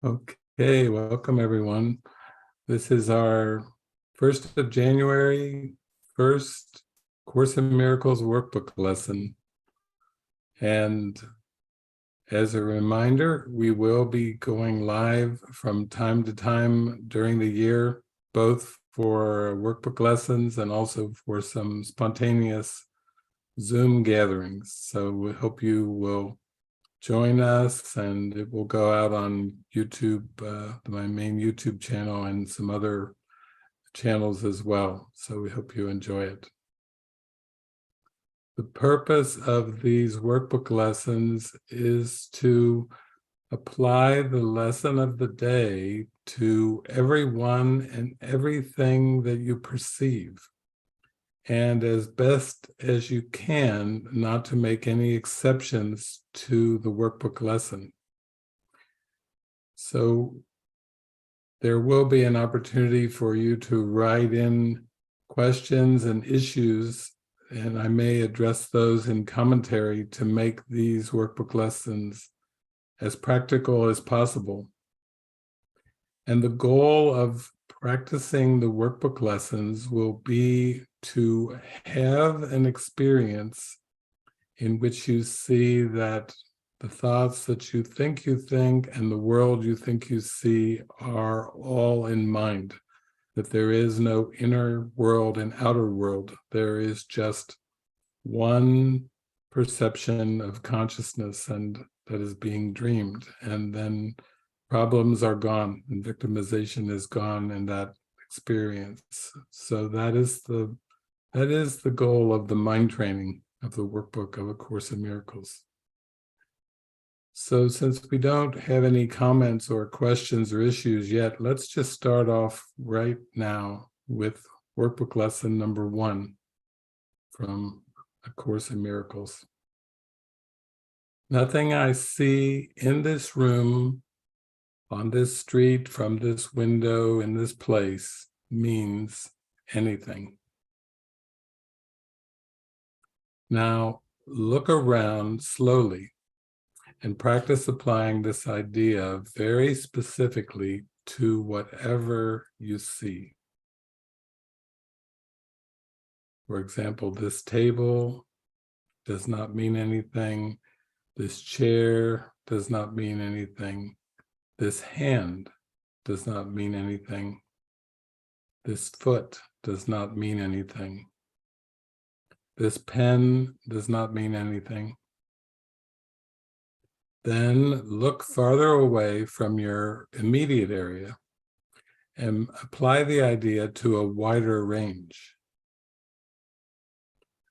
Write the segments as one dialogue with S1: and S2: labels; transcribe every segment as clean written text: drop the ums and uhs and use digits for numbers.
S1: Okay, welcome everyone. This is our 1st of January, first Course in Miracles workbook lesson. And as a reminder, we will be going live from time to time during the year, both for workbook lessons and also for some spontaneous Zoom gatherings. So we hope you will join us, and it will go out on YouTube, my main YouTube channel, and some other channels as well. So we hope you enjoy it. The purpose of these workbook lessons is to apply the lesson of the day to everyone and everything that you perceive, and as best as you can, not to make any exceptions to the workbook lesson. So there will be an opportunity for you to write in questions and issues, and I may address those in commentary to make these workbook lessons as practical as possible. And the goal of practicing the workbook lessons will be to have an experience in which you see that the thoughts that you think and the world you think you see are all in mind, that there is no inner world and outer world. There is just one perception of consciousness, and that is being dreamed. And then problems are gone and victimization is gone in that experience. So that is the goal of the mind training of the workbook of A Course in Miracles. So since we don't have any comments or questions or issues yet, let's just start off right now with workbook lesson number 1 from A Course in Miracles. Nothing I see in this room, on this street, from this window, in this place, means anything. Now, look around slowly and practice applying this idea very specifically to whatever you see. For example, this table does not mean anything. This chair does not mean anything. This hand does not mean anything. This foot does not mean anything. This pen does not mean anything. Then look farther away from your immediate area and apply the idea to a wider range.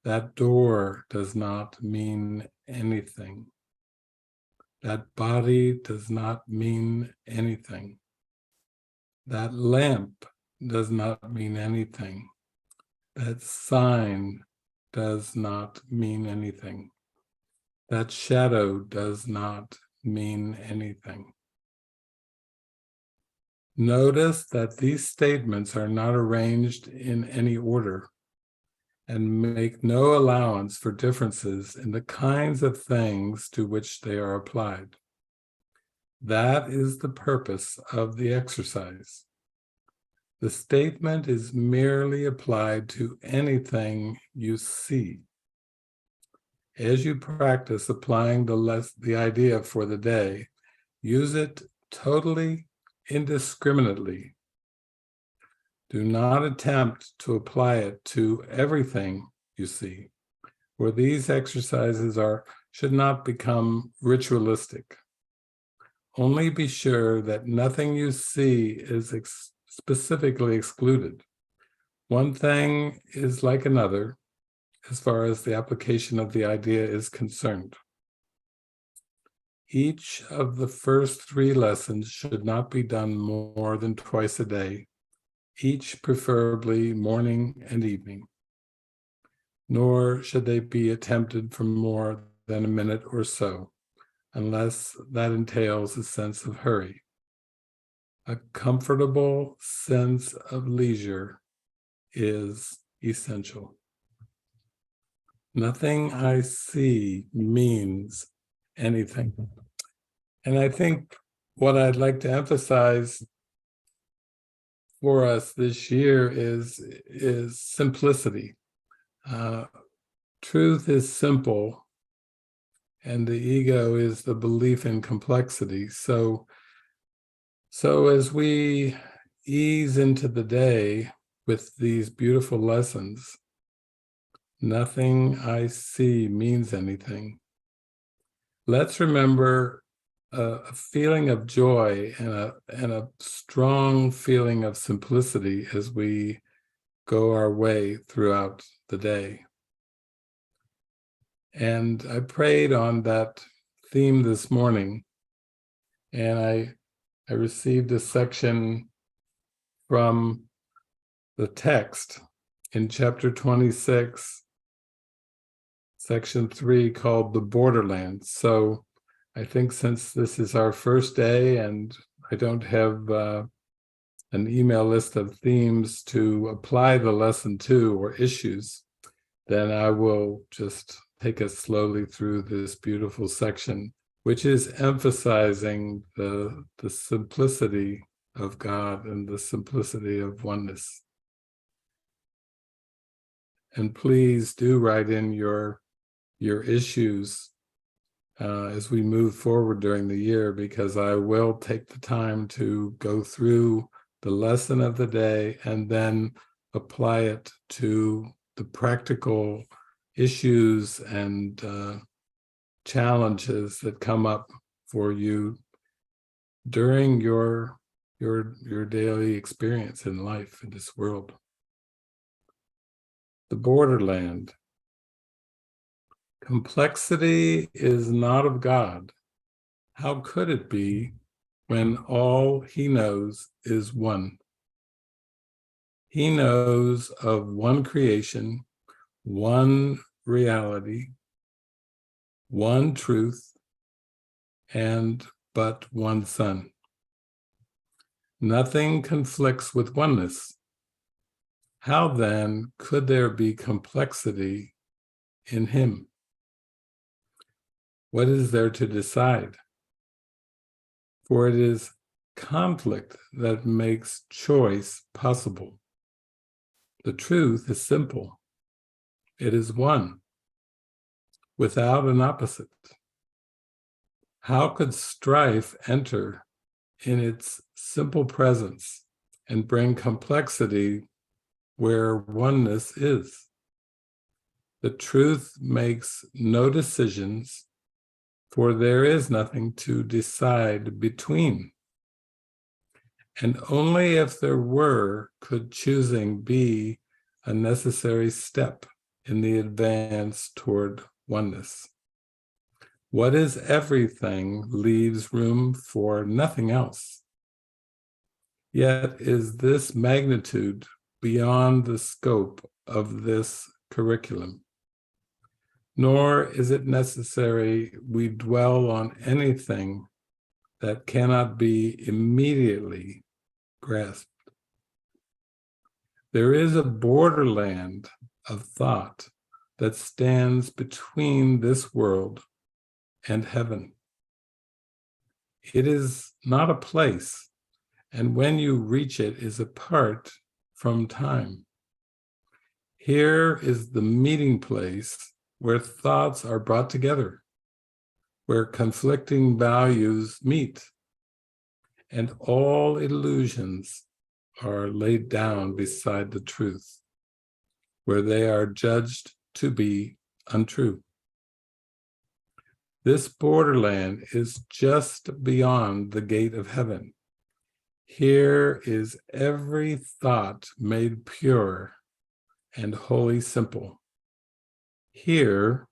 S1: That door does not mean anything. That body does not mean anything. That lamp does not mean anything. That sign does not mean anything. That shadow does not mean anything. Notice that these statements are not arranged in any order and make no allowance for differences in the kinds of things to which they are applied. That is the purpose of the exercise. The statement is merely applied to anything you see. As you practice applying the idea for the day, use it totally indiscriminately. Do not attempt to apply it to everything you see, for these exercises should not become ritualistic. Only be sure that nothing you see is specifically excluded. One thing is like another, as far as the application of the idea is concerned. Each of the first 3 lessons should not be done more than twice a day, each preferably morning and evening. Nor should they be attempted for more than a minute or so, unless that entails a sense of hurry. A comfortable sense of leisure is essential. Nothing I see means anything. And I think what I'd like to emphasize for us this year is simplicity. Truth is simple, and the ego is the belief in complexity. So as we ease into the day with these beautiful lessons, nothing I see means anything. Let's remember a feeling of joy and a strong feeling of simplicity as we go our way throughout the day. And I prayed on that theme this morning, and I received a section from the text in chapter 26, section 3, called The Borderlands. So I think since this is our first day and I don't have an email list of themes to apply the lesson to or issues, then I will just take us slowly through this beautiful section, which is emphasizing the simplicity of God and the simplicity of oneness. And please do write in your issues as we move forward during the year, because I will take the time to go through the lesson of the day and then apply it to the practical issues and challenges that come up for you during your daily experience in life in this world. The borderland. Complexity is not of God. How could it be when all he knows is one? He knows of one creation, one reality, one truth, and but one Son. Nothing conflicts with oneness. How then could there be complexity in him? What is there to decide? For it is conflict that makes choice possible. The truth is simple. It is one, without an opposite. How could strife enter in its simple presence and bring complexity where oneness is? The truth makes no decisions, for there is nothing to decide between. And only if there were could choosing be a necessary step in the advance toward oneness. What is everything leaves room for nothing else. Yet is this magnitude beyond the scope of this curriculum. Nor is it necessary we dwell on anything that cannot be immediately grasped. There is a borderland of thought that stands between this world and heaven. It is not a place, and when you reach it is apart from time. Here is the meeting place where thoughts are brought together, where conflicting values meet, and all illusions are laid down beside the truth, where they are judged to be untrue. This borderland is just beyond the gate of heaven. Here is every thought made pure and wholly simple. Here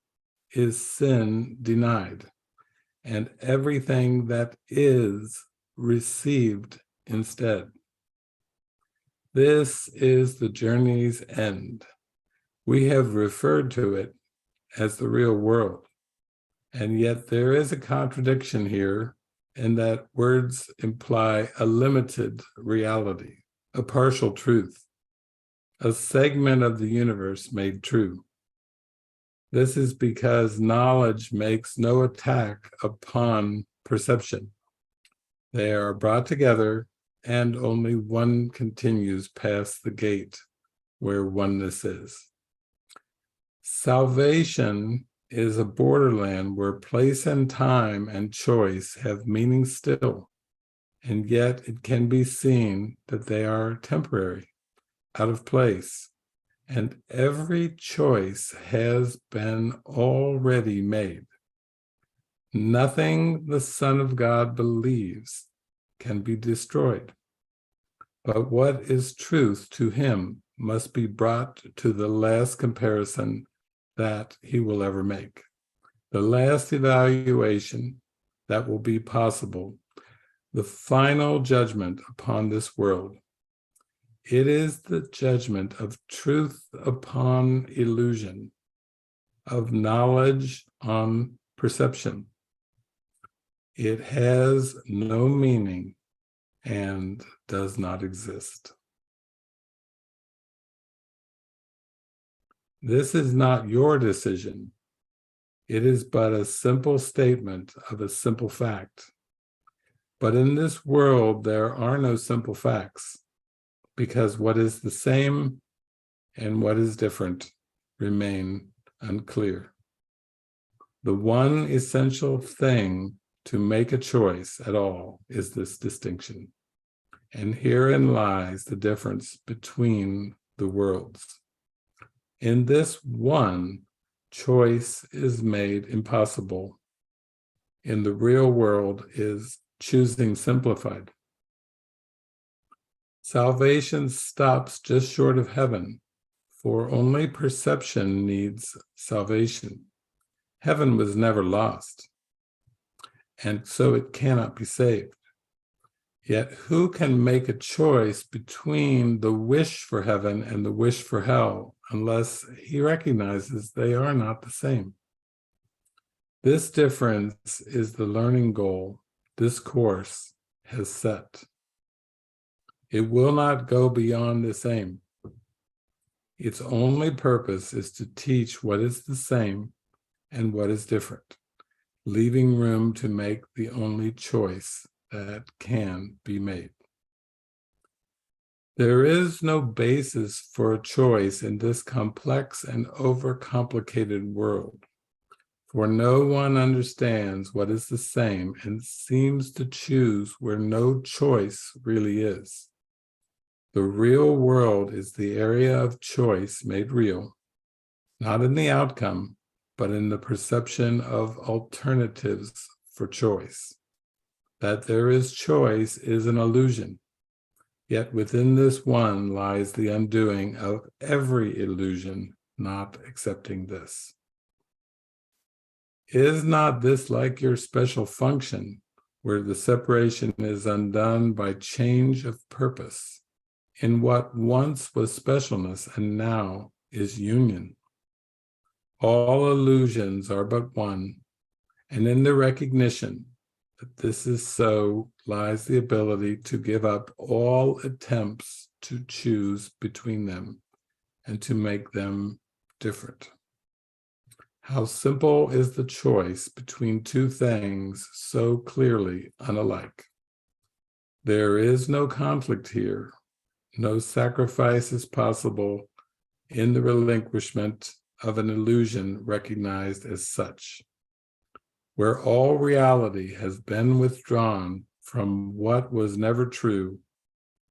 S1: is sin denied, and everything that is received instead. This is the journey's end. We have referred to it as the real world, and yet there is a contradiction here in that words imply a limited reality, a partial truth, a segment of the universe made true. This is because knowledge makes no attack upon perception. They are brought together, and only one continues past the gate where oneness is. Salvation is a borderland where place and time and choice have meaning still, and yet it can be seen that they are temporary, out of place, and every choice has been already made. Nothing the Son of God believes can be destroyed, but what is truth to him must be brought to the last comparison that he will ever make, the last evaluation that will be possible, the final judgment upon this world. It is the judgment of truth upon illusion, of knowledge on perception. It has no meaning and does not exist. This is not your decision. It is but a simple statement of a simple fact. But in this world, there are no simple facts, because what is the same and what is different remain unclear. The one essential thing to make a choice at all is this distinction. And herein lies the difference between the worlds. In this one, choice is made impossible. In the real world is choosing simplified. Salvation stops just short of heaven, for only perception needs salvation. Heaven was never lost, and so it cannot be saved. Yet who can make a choice between the wish for heaven and the wish for hell unless he recognizes they are not the same? This difference is the learning goal this course has set. It will not go beyond this aim. Its only purpose is to teach what is the same and what is different, leaving room to make the only choice that can be made. There is no basis for a choice in this complex and overcomplicated world, for no one understands what is the same and seems to choose where no choice really is. The real world is the area of choice made real, not in the outcome, but in the perception of alternatives for choice. That there is choice is an illusion, yet within this one lies the undoing of every illusion, not accepting this. Is not this like your special function, where the separation is undone by change of purpose, in what once was specialness and now is union? All illusions are but one, and in the recognition that this is so lies the ability to give up all attempts to choose between them and to make them different. How simple is the choice between two things so clearly unalike. There is no conflict here. No sacrifice is possible in the relinquishment of an illusion recognized as such. Where all reality has been withdrawn from what was never true,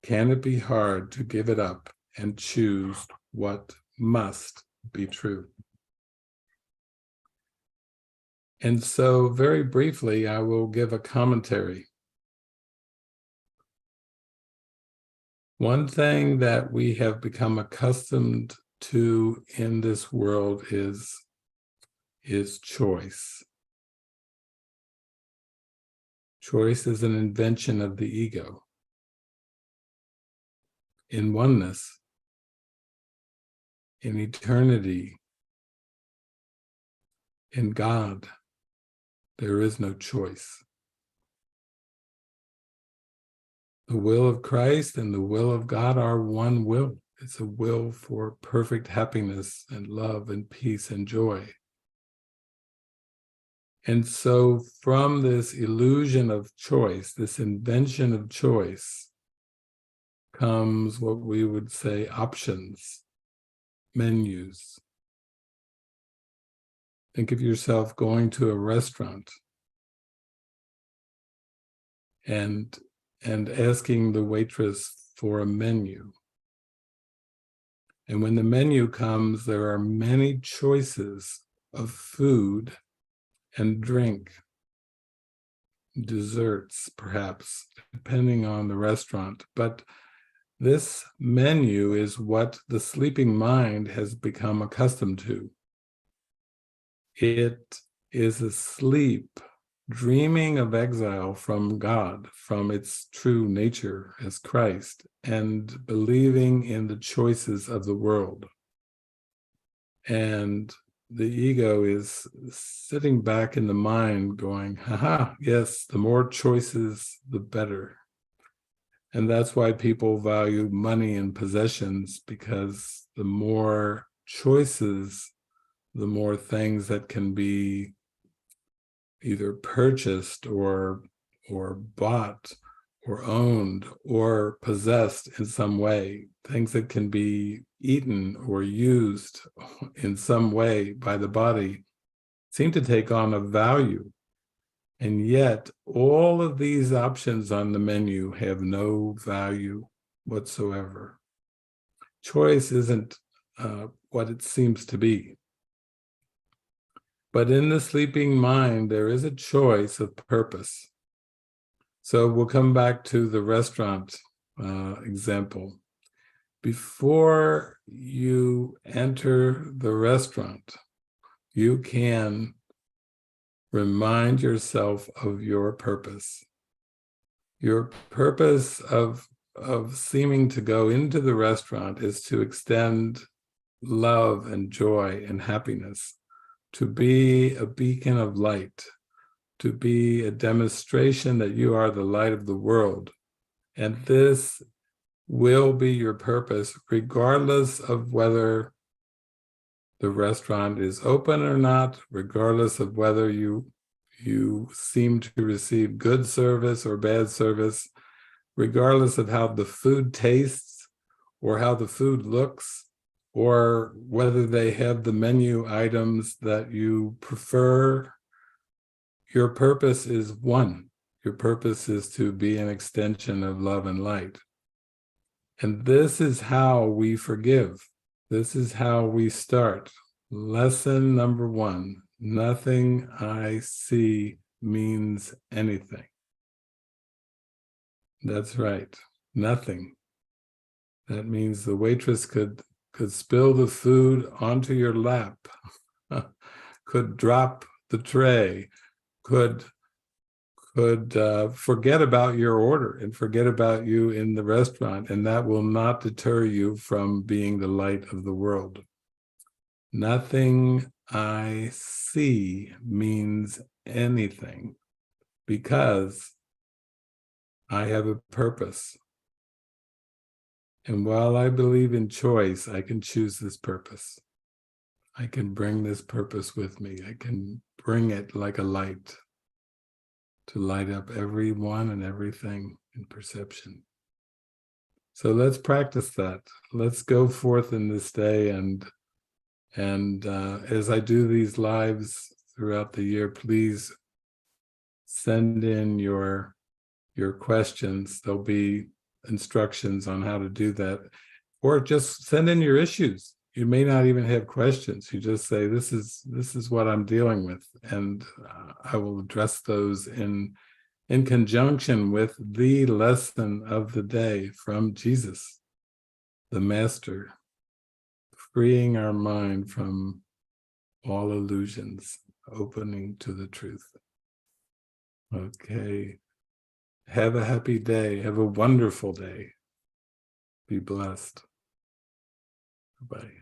S1: can it be hard to give it up and choose what must be true? And so, very briefly, I will give a commentary. One thing that we have become accustomed to in this world is choice. Choice is an invention of the ego. In oneness, in eternity, in God, there is no choice. The will of Christ and the will of God are one will. It's a will for perfect happiness and love and peace and joy. And so from this illusion of choice, this invention of choice, comes what we would say options, menus. Think of yourself going to a restaurant and asking the waitress for a menu. And when the menu comes, there are many choices of food and drink, desserts, perhaps, depending on the restaurant. But this menu is what the sleeping mind has become accustomed to. It is asleep, dreaming of exile from God, from its true nature as Christ, and believing in the choices of the world. And the ego is sitting back in the mind going, haha, yes, the more choices, the better. And that's why people value money and possessions, because the more choices, the more things that can be either purchased or bought or owned or possessed in some way, things that can be eaten or used in some way by the body seem to take on a value. And yet all of these options on the menu have no value whatsoever. Choice isn't what it seems to be. But in the sleeping mind, there is a choice of purpose. So we'll come back to the restaurant example. Before you enter the restaurant, you can remind yourself of your purpose. Your purpose of seeming to go into the restaurant is to extend love and joy and happiness, to be a beacon of light, to be a demonstration that you are the light of the world. And this will be your purpose, regardless of whether the restaurant is open or not, regardless of whether you seem to receive good service or bad service, regardless of how the food tastes or how the food looks, or whether they have the menu items that you prefer. Your purpose is one. Your purpose is to be an extension of love and light. And this is how we forgive. This is how we start. Lesson number 1, nothing I see means anything. That's right, nothing. That means the waitress could spill the food onto your lap, could drop the tray, could forget about your order and forget about you in the restaurant, and that will not deter you from being the light of the world. Nothing I see means anything because I have a purpose. And while I believe in choice, I can choose this purpose. I can bring this purpose with me. I can bring it like a light to light up everyone and everything in perception. So let's practice that. Let's go forth in this day, and as I do these lives throughout the year, please send in your questions. There'll be instructions on how to do that, or just send in your issues. You may not even have questions. You just say, this is what I'm dealing with, and I will address those in conjunction with the lesson of the day from Jesus, the Master, freeing our mind from all illusions, opening to the truth. Okay. Have a happy day. Have a wonderful day. Be blessed. Bye.